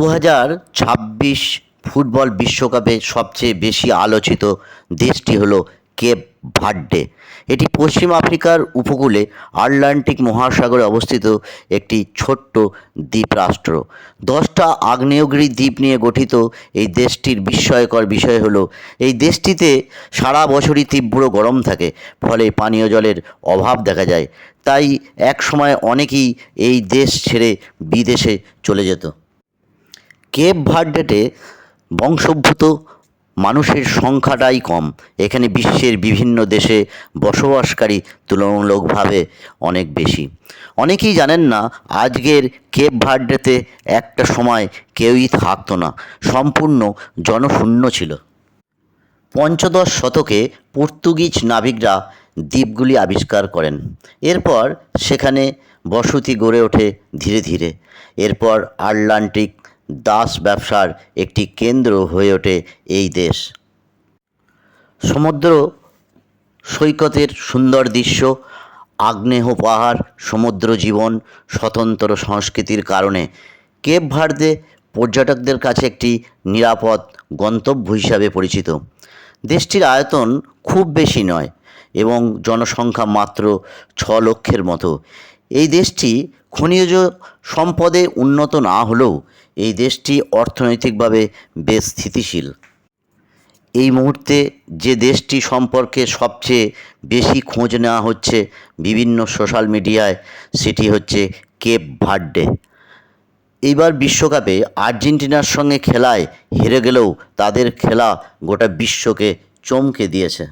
2026 football বিশ্বকাপে সবচেয়ে বেশি আলোচিত দেশটি হলো কেপ ভার্দে। এটি পশ্চিম আফ্রিকার উপকূলে আটলান্টিক মহাসাগরে অবস্থিত একটি ছোট্ট দ্বীপরাষ্ট্র। 10টা আগ্নেয়গিরি দ্বীপ নিয়ে গঠিত এই দেশটির বিস্ময়কর বিষয় হলো এই দেশটিতে সারা বছরই তীব্র গরম থাকে, ফলে পানীয় জলের অভাব দেখা যায়। তাই এক সময় অনেকেই এই দেশ ছেড়ে বিদেশে চলে যেত। কেপ ভার্দেতে বংশোদ্ভূত মানুষের সংখ্যাটাই কম। এখানে বিশ্বের বিভিন্ন দেশে বসবাসকারী তুলনামূলকভাবে অনেক বেশি। অনেকেই জানেন না, আজকের কেপ ভার্দেতে একটা সময় কেউই থাকতো না, সম্পূর্ণ জনশূন্য ছিল। পঞ্চদশ শতকে পর্তুগিজ নাবিকরা দ্বীপগুলি আবিষ্কার করেন। এরপর সেখানে বসতি গড়ে ওঠে ধীরে ধীরে। এরপর আটলান্টিক দাস ব্যবসার একটি কেন্দ্র হয়ে ওঠে এই দেশ। সমুদ্র সৈকতের সুন্দর দৃশ্য, আগ্নেয় পাহাড়, সমুদ্র জীবন, স্বতন্ত্র সংস্কৃতির কারণে কেপ ভার্দে পর্যটকদের কাছে একটি নিরাপদ গন্তব্য হিসাবে পরিচিত। দেশটির আয়তন খুব বেশি নয় এবং জনসংখ্যা মাত্র 6 লক্ষের মতো। এই দেশটি খনিজ সম্পদে উন্নত না হলেও এই দেশটি অর্থনৈতিকভাবে বেশ স্থিতিশীল। এই মুহূর্তে যে দেশটি সম্পর্কে সবচেয়ে বেশি খোঁজ নেওয়া হচ্ছে বিভিন্ন সোশ্যাল মিডিয়ায়, সেটি হচ্ছে কেপ ভার্দে। এইবার বিশ্বকাপে আর্জেন্টিনার সঙ্গে খেলায় হেরে গেলেও তাদের খেলা গোটা বিশ্বকে চমকে দিয়েছে।